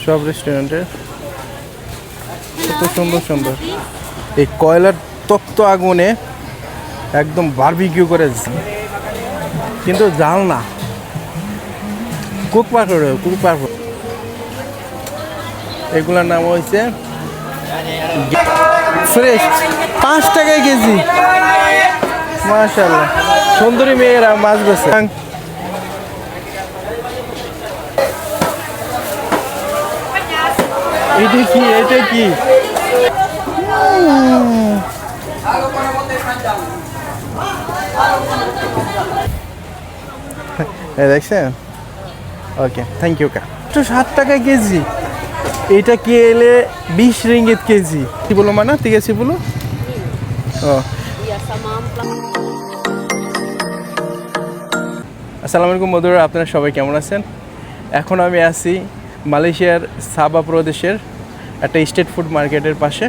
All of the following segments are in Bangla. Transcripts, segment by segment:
সব রেস্টুরেন্টের কত সুন্দর সুন্দর এই কয়লার তপ্ত আগুনে একদম বারবিকিউ করে, কিন্তু জাল না, কুক পারফর। এগুলোর নাম হয়েছে ফ্রেশ, 5 টাকায় কেজি। মাশাআল্লাহ, সুন্দরী মেয়েরা মাছ বেছে। এটা কি দেখছেন? ওকে, থ্যাংক ইউ কা। 7 টাকা কেজি। এটা কি এলে 20 রিঙ্গিত কেজি। কি বলো মানা? ঠিক আছে বলো। ও আসসালামু আলাইকুম বন্ধুরা, আপনারা সবাই কেমন আছেন? এখন আমি আছি মালয়েশিয়ার সাবা প্রদেশের একটা স্ট্রিট ফুড মার্কেটের পাশে।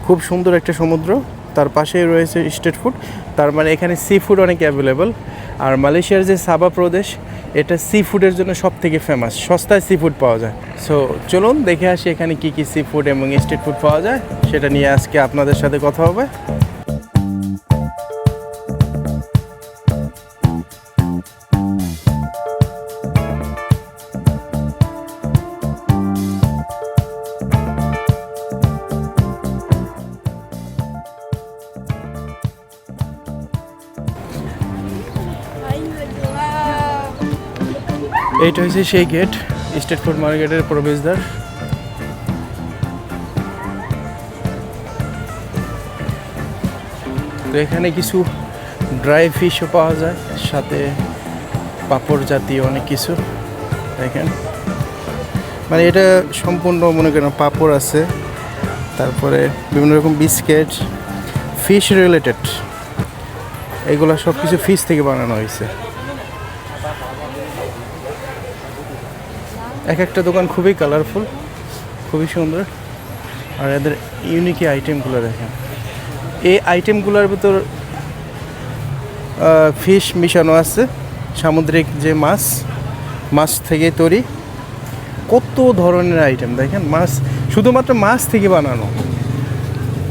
খুব সুন্দর একটা সমুদ্র, তার পাশেই রয়েছে স্ট্রিট ফুড। তার মানে এখানে সি ফুড অনেক অ্যাভেলেবল। আর মালয়েশিয়ার যে সাবা প্রদেশ, এটা সি ফুডের জন্য সব থেকে ফেমাস, সস্তায় সি ফুড পাওয়া যায়। সো চলুন দেখে আসি এখানে কী কী সি ফুড এবং স্ট্রিট ফুড পাওয়া যায়, সেটা নিয়ে আজকে আপনাদের সাথে কথা হবে। এইটা হচ্ছে সেই গেট, স্ট্রিট ফুড মার্কেটের প্রবেশদ্বার। তো এখানে কিছু ড্রাই ফিশও পাওয়া যায়, সাথে পাঁপড় জাতীয় অনেক কিছু। দেখেন, মানে এটা সম্পূর্ণ মনে করেন পাঁপড় আছে, তারপরে বিভিন্ন রকম বিস্কিট, ফিশ রিলেটেড। এগুলো সব কিছু ফিশ থেকে বানানো হয়েছে। এক একটা দোকান খুবই কালারফুল, খুবই সুন্দর। আর এদের ইউনিক আইটেমগুলো দেখেন। এই আইটেমগুলোর ভিতর ফিশ মিশানো আছে, সামুদ্রিক যে মাছ থেকে তৈরি। কত ধরনের আইটেম দেখেন, মাছ, শুধুমাত্র মাছ থেকে বানানো।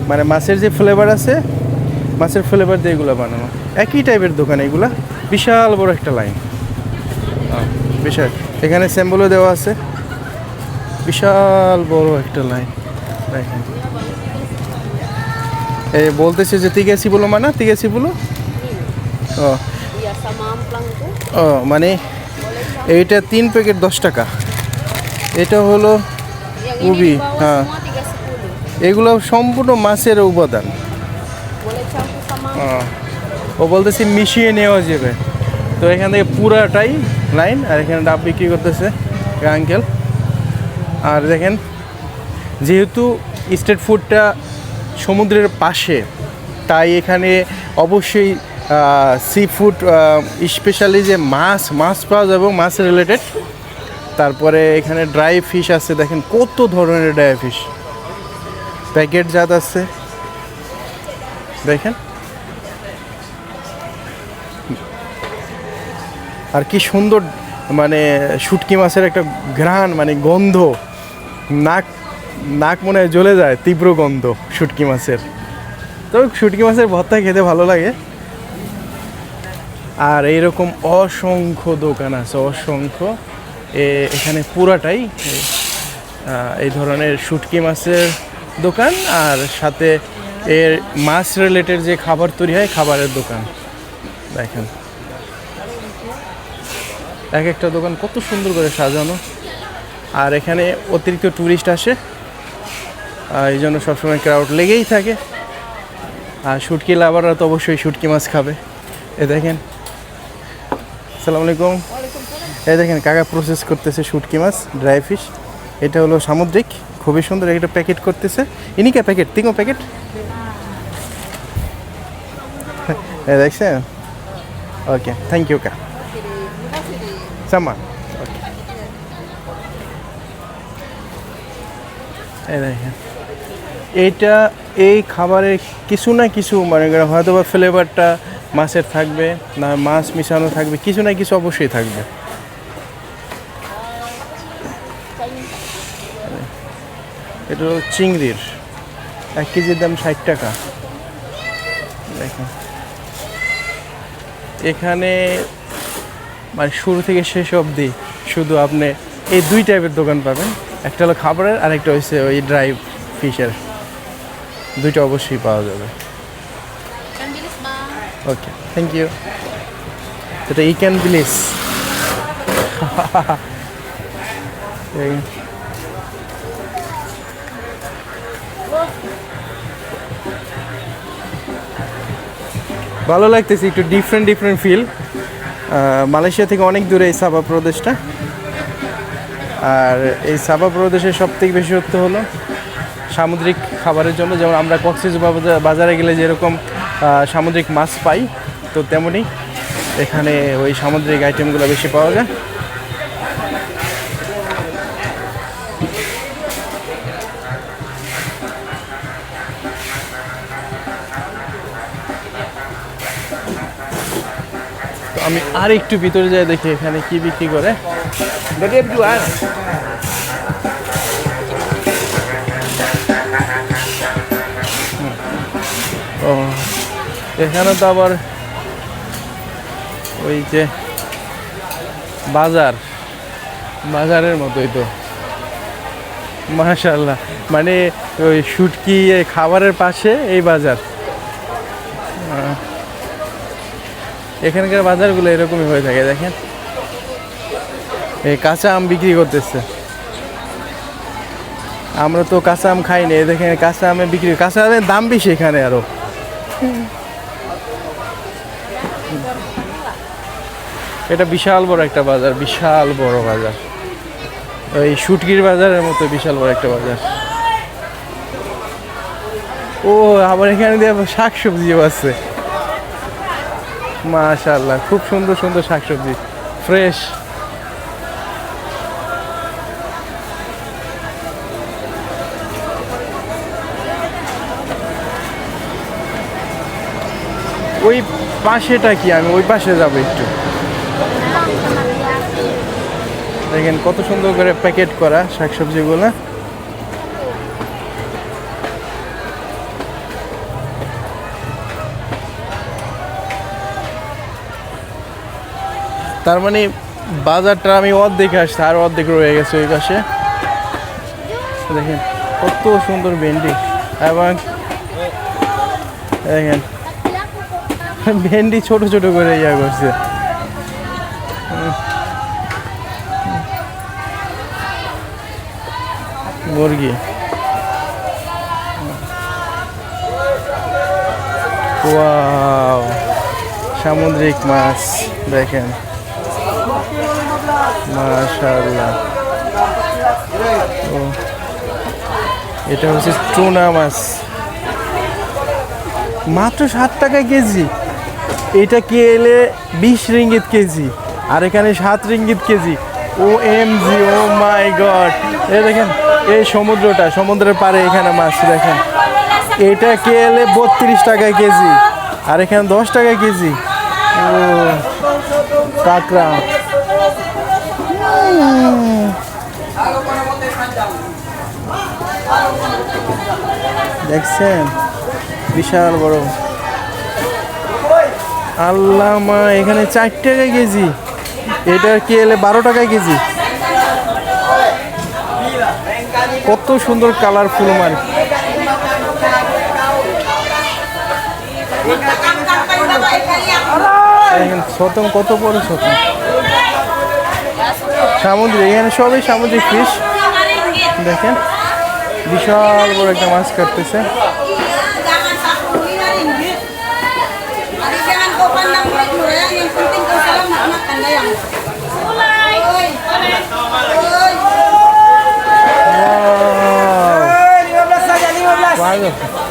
মানে মাছের যে ফ্লেভার আছে, মাছের ফ্লেভার দিয়ে এগুলো বানানো। একই টাইপের দোকান এগুলা। বিশাল বড় একটা লাইন, বিশাল। এখানে স্যাম্বলও দেওয়া আছে, বিশাল বড় একটা লাইন দেখেন। এই বলতেছে যে তিগেসি বলো মানা, তিগেসি বলো। ও মানে এইটা 3 প্যাকেট 10 টাকা। এটা হলো উবি, হ্যাঁ, এগুলো সম্পূর্ণ মাছের উপাদান। ও বলতেছি মিশিয়ে নেওয়া যাবে। তো এখান থেকে পুরাটাই লাইন। আর এখানে ডাব বিক্রি করতেছে আঙ্কেল। আর দেখেন, যেহেতু স্ট্রিট ফুডটা সমুদ্রের পাশে, তাই এখানে অবশ্যই সি ফুড, স্পেশালি যে মাছ পাওয়া যাবে, মাছ রিলেটেড। তারপরে এখানে ড্রাই ফিশ আছে, দেখেন কত ধরনের ড্রাই ফিশ, প্যাকেট জাত আছে দেখেন। আর কি সুন্দর, মানে শুটকি মাছের একটা ঘ্রাণ, মানে গন্ধ, নাক মনে হয় জ্বলে যায়, তীব্র গন্ধ শুটকি মাছের। তবে শুটকি মাছের ভর্তা খেতে ভালো লাগে। আর এইরকম অসংখ্য দোকান আছে, অসংখ্য। এখানে পুরাটাই এই ধরনের শুটকি মাছের দোকান, আর সাথে এর মাছ রিলেটেড যে খাবার তৈরি হয়, খাবারের দোকান দেখেন। এক একটা দোকান কত সুন্দর করে সাজানো। আর এখানে অতিরিক্ত ট্যুরিস্ট আসে, এই জন্য সবসময় ক্রাউড লেগেই থাকে। আর শুটকি লাভাররা তো অবশ্যই শুটকি মাছ খাবে। এ দেখেন, আসসালামু আলাইকুম। এই দেখেন কাকা প্রসেস করতেছে শুটকি মাছ, ড্রাই ফিশ। এটা হলো সামুদ্রিক, খুবই সুন্দর। একটা প্যাকেট করতেছে, ইনিকা প্যাকেট, তিনও প্যাকেট। দেখছেন? ওকে, থ্যাংক ইউ কা। সামা, ওকে। এই দেখেন, এইটা এই খাবারের কিছু না কিছু, মানে হয়তো বা ফ্লেভারটা মাছের থাকবে, না মাছ মিশানো থাকবে, কিছু না কিছু অবশ্যই থাকবে। এটা হলো চিংড়ির, 1 কেজির দাম 60 টাকা। দেখেন এখানে মানে শুরু থেকে শেষ অবধি শুধু আপনি এই 2 টাইপের দোকান পাবেন, একটা হলো খাবারের আর একটা হচ্ছে ওই ড্রাই ফিশের, 2টা অবশ্যই পাওয়া যাবে। ওকে, থ্যাংক ইউ। এটা ইকেন ভিলেজ। ভালো লাগতেছে, একটু ডিফারেন্ট ফিল। মালয়েশিয়া থেকে অনেক দূরে এই সাবা প্রদেশটা, আর এই সাবা প্রদেশের সবথেকে বিশেষত্ব হলো সামুদ্রিক খাবারের জন্য। যেমন আমরা কক্সবাজারে গেলে যেরকম সামুদ্রিক মাছ পাই, তো তেমনি এখানে ওই সামুদ্রিক আইটেমগুলো বেশি পাওয়া যায়। তো আমি আর একটু ভিতরে যাই, দেখি এখানে কি বিক্রি করে। ও এখানে তো আবার ওই যে বাজারের মতোই তো, মাশাআল্লাহ। মানে ওই শুটকি খাবারের পাশে এই বাজার। এখানকার বাজারগুলো এরকমই হয়ে থাকে। দেখেন এই কাঁচা আম বিক্রি করতেছে, আমরা তো কাঁচা আম খাই না, দেখেন কাঁচা আমে বিক্রি, কাঁচা আমের দাম বেশি এখানে আরো। এটা বিশাল বড় একটা বাজার, বিশাল বড় বাজার, ওই শুটকির বাজারের মতো বিশাল বড় একটা বাজার। ও আবার এখানে দিয়ে শাকসবজিও আছে, মাশাআল্লাহ, খুব সুন্দর সুন্দর শাকসবজি, ফ্রেশ। ওই পাশেটা কি, আমি ওই পাশে যাবো একটু। দেখেন কত সুন্দর করে প্যাকেট করা শাকসবজিগুলো। তার মানে বাজারটা আমি অর্ধেক আসছি, আর অর্ধেক রয়ে গেছে ওই পাশে। দেখেন কত সুন্দর ভেন্ডি, এবং দেখেন ভেন্ডি ছোট ছোট করে ইয়া করছে। মুরগি, ওয়াও, সামুদ্রিক মাছ দেখেন, মাশাআল্লাহ। ও এটা হচ্ছে টুনা মাছ, মাত্র 7 টাকা কেজি। এটা কেলে 20 রিঙ্গিত কেজি, আর এখানে 7 রিঙ্গিত কেজি। ও এম জি, ও মাই গড। এই দেখেন এই সমুদ্রটা, সমুদ্রের পাড়ে এখানে মাছ দেখেন। এটা কেলে 32 টাকা কেজি, আর এখানে 10 টাকা কেজি। ও কাঁকড়া, দেখছেন বিশাল বড়। আল্লাহ মা, এখানে 4 টাকা কেজি, এটা কি এলে 12 টাকা কেজি। কত সুন্দর কালারফুল মাছ। শতম কত বড় শতম, সামুদ্রিক, এখানে সবই সামুদ্রিক ফিশ। দেখেন বিশাল বড় একটা মাছ কাটতেছে।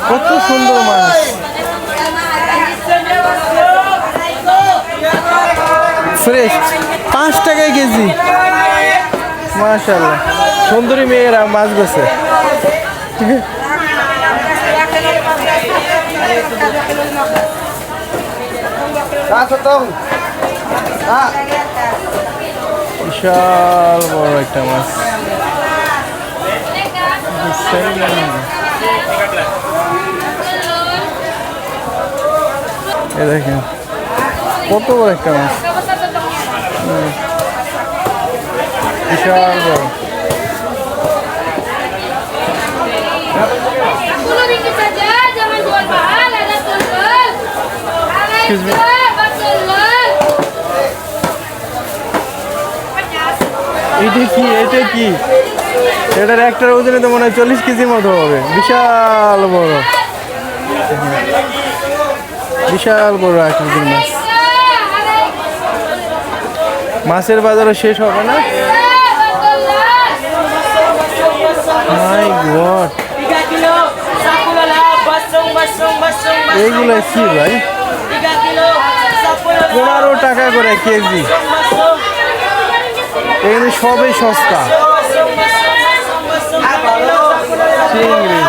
কত সুন্দর মাছ, ফ্রেশ, 5 টাকায় কেজি। মাশাআল্লাহ, সুন্দরী মেয়েরা মাছ বেছে। বিশাল বড় একটা মাছ। এই দেখেন কত বড় একটা মাছ, বিশাল বড়। Excuse me. এটা কি এটার একটার ওজনে তো মনে হয় 40 কেজির মতো হবে, বিশাল বড়, বিশাল বড় আকৃতির মাছ। মাছের বাজারও শেষ হবে না। মাই গড, এইগুলো কি ভাই? 15 টাকা করে কেজি। এখানে সবই সস্তা। চিংড়ি,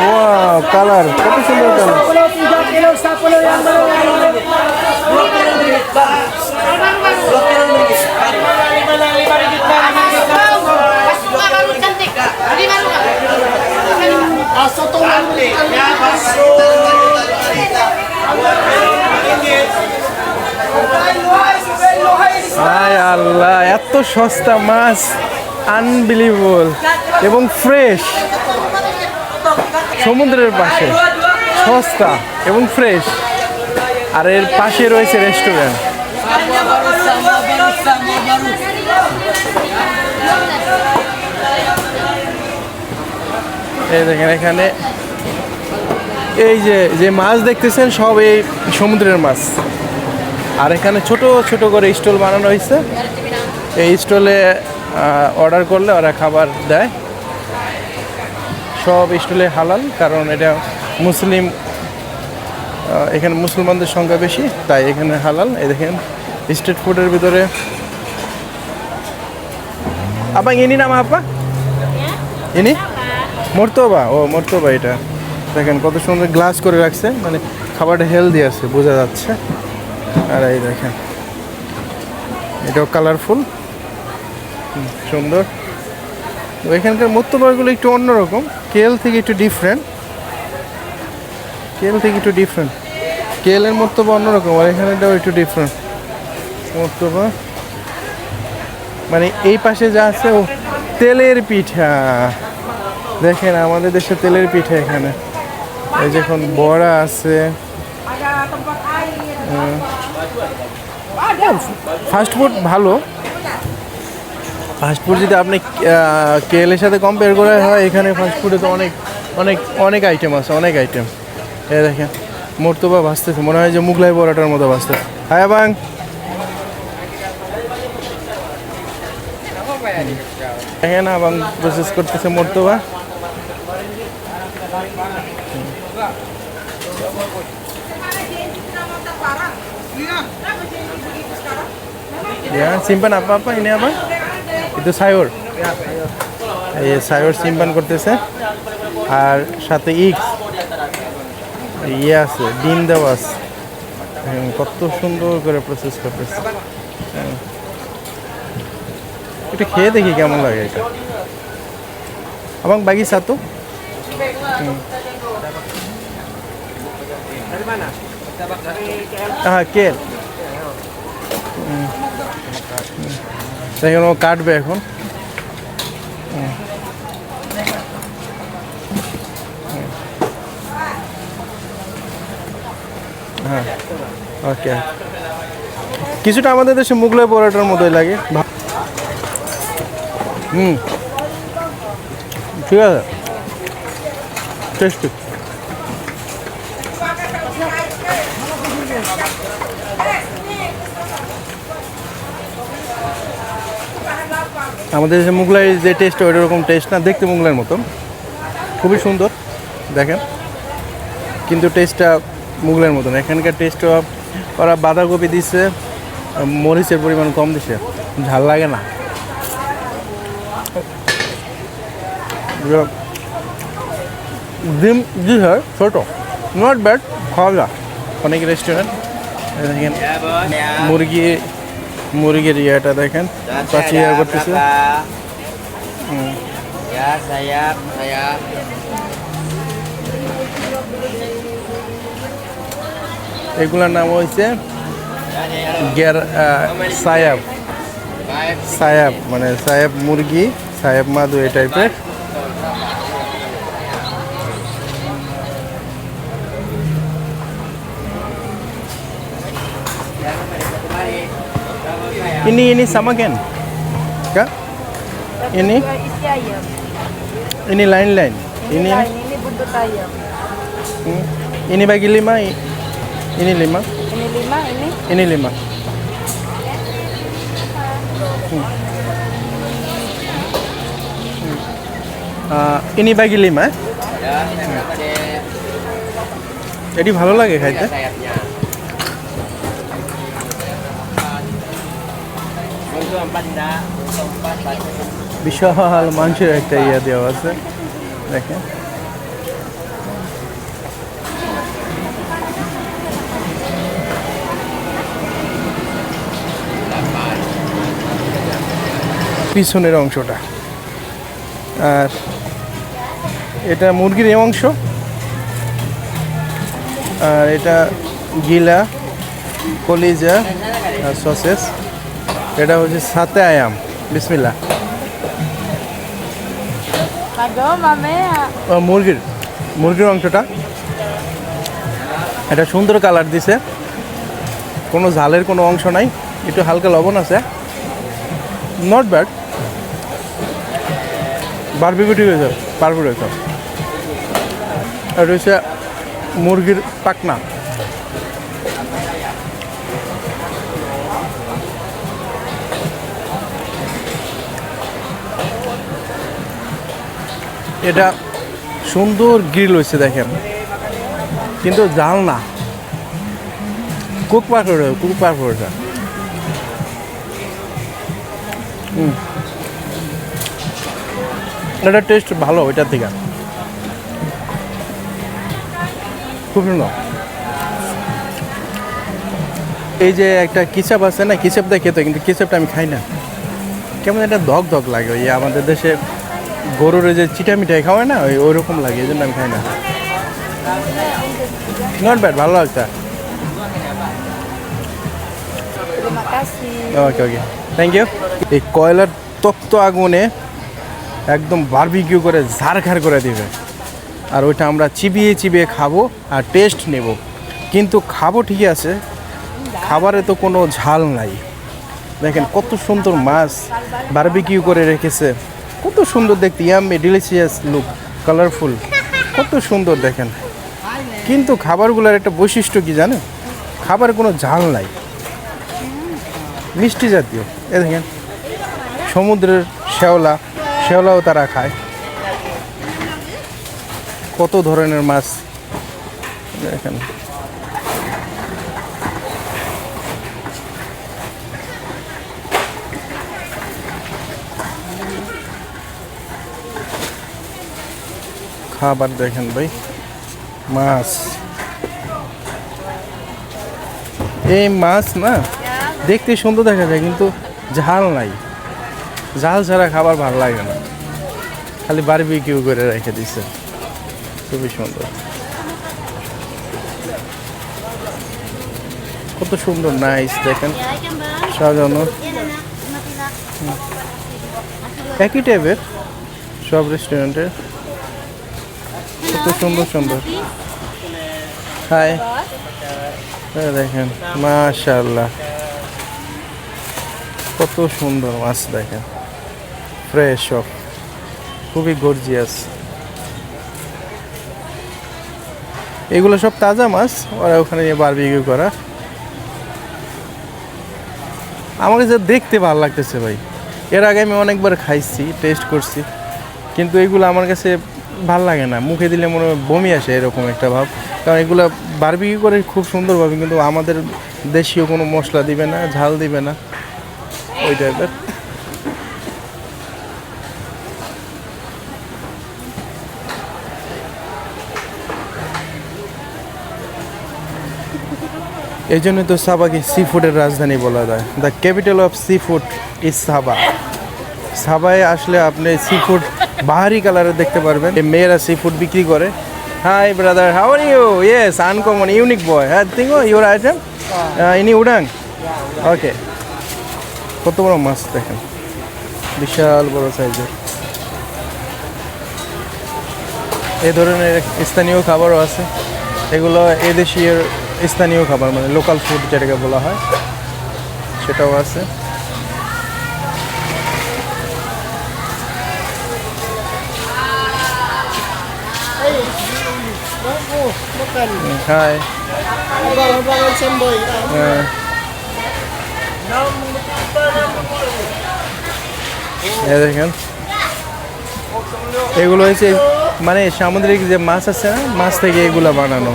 ওয়াও, কালার কত সুন্দর কালার। হায় আল্লাহ, এত সস্তা মাছ, আনবিলিভেবল এবং ফ্রেশ। সমুদ্রের পাশে সস্তা এবং ফ্রেশ, আর এর পাশে রয়েছে রেস্টুরেন্ট। এই দেখেন এখানে এই যে মাছ দেখতেছেন সব এই সমুদ্রের মাছ। আর এখানে ছোট ছোট করে স্টল বানানো হয়েছে। এই স্টলে অর্ডার করলে ওরা খাবার দেয়। সব স্টলে হালাল, কারণ এটা মুসলিম, এখানে মুসলমানদের সংখ্যা বেশি, তাই এখানে হালাল। এই দেখেন স্ট্রিট ফুডের ভিতরে আপা ইনি নাম আপা ইনি মর্তবা, ও মর্তবা। এটা দেখেন কত সুন্দর গ্লাস করে রাখছে, মানে খাবারটা হেলদি আছে বোঝা যাচ্ছে। আর এই দেখেন এটাও কালারফুল, সুন্দর। তো এখানকার মর্তবাগুলো একটু অন্যরকম, কেএল থেকে একটু ডিফারেন্ট। কেএলের মর্তবা অন্যরকম, আর এখানেটাও একটু ডিফারেন্ট মর্তবা। মানে এই পাশে যা আছে ও তেলের পিঠা, দেখেন আমাদের দেশে তেলের পিঠা। এখানে এই যখন বড়া আছে, ফাস্টফুড ভালো। ফাস্টফুড যদি আপনি কেএলের সাথে কম্পেয়ার করা হয়, এখানে ফাস্টফুডে তো অনেক অনেক অনেক আইটেম আছে, অনেক আইটেম। এই দেখেন মর্তবা ভাজতেছে, মনে হয় যে মুগলাই বড়াটার মতো ভাজতেছে। হ্যাঁ বাং, দেখেন আবাং প্রসেস করতেছে মর্তবা। Ya, simpan apa-apa ini apa? Itu sayur. এই sayur simpan করতেছে, আর সাথে ইয়ে আছে, ডিম দেওয়া আছে। কত সুন্দর করে প্রসেস করতেছে। এটা খেয়ে দেখি কেমন লাগে এটা। abang bagi satu. কেল দেখেন ও কাটবে এখন। হ্যাঁ ওকে, কিছুটা আমাদের দেশে মুগলাই পরোটার মতোই লাগে। ঠিক আছে, টেস্টি। আমাদের দেশে মুগলাই যে টেস্ট, ওই রকম টেস্ট না, দেখতে মুগলাইয়ের মতো, খুবই সুন্দর দেখেন, কিন্তু টেস্টটা মুগলাইয়ের মতন। এখানকার টেস্টটা ওরা বাঁধাকপি দিচ্ছে, মরিচের পরিমাণ কম দিছে, ঝাল লাগে না। ডিম জি হয় ছোটো, নট ব্যাড, খাওয়া যায়। অনেক রেস্টুরেন্ট দেখেন মুরগি মুরগির ইয়াটা দেখেন পাঁচি ইয়া করতেছে। Ya, saya. এগুলোর নাম হয়েছে সায়াব। সায়াব মানে সায়াব মুরগি, সায়াব মাদু এই টাইপের। Ini sama kan? Kak? Ini? Isi ayam. Ini lain-lain. Ini lain, ini buntut ayam. Ini bagi 5, ini 5, Ini 5, ini ini 5. Ini bagi 5. Ya, berapa deh? এটি ভালো লাগে খাইতে। Sayapnya. Untuk 4 dah, untuk 4 বিশাল মাংসের একটা ইয়া দেওয়া আছে দেখেন। পিছনের অংশটা, আর এটা মুরগির এই অংশ, আর এটা গিলা, কলিজা আর সসেস। এটা হচ্ছে সাতে আয়াম। বিসমিল্লাহ। kado mamea. মুরগির মুরগির অংশটা এটা সুন্দর কালার দিছে, কোনো ঝালের কোনো অংশ নাই, একটু হালকা লবণ আছে, নট ব্যাড। বারবিকিউ ঠিক হয়েছে, পারফেক্ট হয়েছে। এটা হচ্ছে মুরগির পাকনা। এটা সুন্দর গ্রিল হয়েছে দেখেন, কিন্তু জাল না, কুক পারফেক্ট। এটা টেস্ট ভালো ওইটার থেকে, খুব সুন্দর। এই যে একটা কিচাপ আছে না, কিচাপটা খেতে, কিন্তু কিচাপটা আমি খাই না, কেমন একটা ধক ধক লাগে। ওই আমাদের দেশে গরুর যে চিটা মিঠাই খাওয়ায় না, ওই রকম লাগে, এই জন্য আমি খাই না। নট ব্যাড, ভালো লাগছে। Terima kasih. Okay okay, thank you. এই কয়লার তপ্ত আগুনে একদম বারবিকিউ করে ঝাড়খাড় করে দিবে, আর ওইটা আমরা চিবিয়ে চিবিয়ে খাবো আর টেস্ট নেব। কিন্তু খাবো ঠিকই আছে, খাবারে তো কোনো ঝাল নাই। দেখেন কত সুন্দর মাছ বারবিকিউ করে রেখেছে, কত সুন্দর দেখতে, ইয়াম্মি ডিলিশিয়াস লুক, কালারফুল, কত সুন্দর দেখেন। কিন্তু খাবারগুলোর একটা বৈশিষ্ট্য কি জানেন, খাবারে কোনো ঝাল নাই, মিষ্টি জাতীয়। এ দেখেন সমুদ্রের শেওলাও তারা খায়, কত ধরনের মাছ দেখেন। খাবার দেখেন ভাই, মাছ, এই মাছ না দেখতে সুন্দর দেখা যায়, কিন্তু ঝাল নাই, ঝাল ছাড়া খাবার ভালো লাগে না, খালি বারবিকিউ করে রেখে দিছে, খুবই সুন্দর, কত সুন্দর নাইস দেখেন সাজানো। একই টাইপের সব রেস্টুরেন্টের, কত সুন্দর সুন্দর। হাই, দেখেন মাশাআল্লাহ, কত সুন্দর মাছ দেখেন, ফ্রেশ সব, খুবই গর্জিয়াস। এগুলো সব তাজা মাছ, ওরা ওখানে নিয়ে বারবিকিউ করা। আমাকে যা দেখতে ভালো লাগতেছে ভাই, এর আগে আমি অনেকবার খাইছি, টেস্ট করছি, কিন্তু এগুলো আমার কাছে ভাল লাগে না, মুখে দিলে মনে হয় বমি আসে, এরকম একটা ভাব। কারণ এগুলো বারবিকিউ করে খুব সুন্দরভাবে, কিন্তু আমাদের দেশীয় কোনো মশলা দিবে না, ঝাল দিবে না, ওই টাইপের। এই জন্য তো সাবাকে সি ফুডের রাজধানী বলা যায়। The capital of seafood is Sabah. সাবায় আসলে আপনি সি ফুড বাহারি কালারের দেখতে পারবেন। এই মেয়েরা সি ফুড বিক্রি করে। Hi brother, how are you? Yes, uncommon, unique boy. হ্যাঁ, থিঙ্ক ইউর আইটেম ইনি উডাং। ওকে, কত বড় মাছ দেখেন, বিশাল বড় সাইজের। এই ধরনের স্থানীয় খাবারও আছে। এগুলো এদেশীয় স্থানীয় খাবার, মানে লোকাল ফুড যেটাকে বলা হয়, সেটাও আছে। হাই, দেখেন এগুলো হচ্ছে মানে সামুদ্রিক যে মাছ আছে না, মাছ থেকে এগুলো বানানো।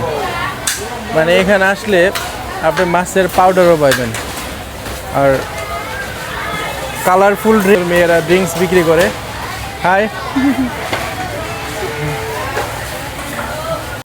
মানে এখানে আসলে আপনি মাছের পাউডারও পাইবেন। আর কালারফুল মেয়েরা ড্রিঙ্কস বিক্রি করে। হাই,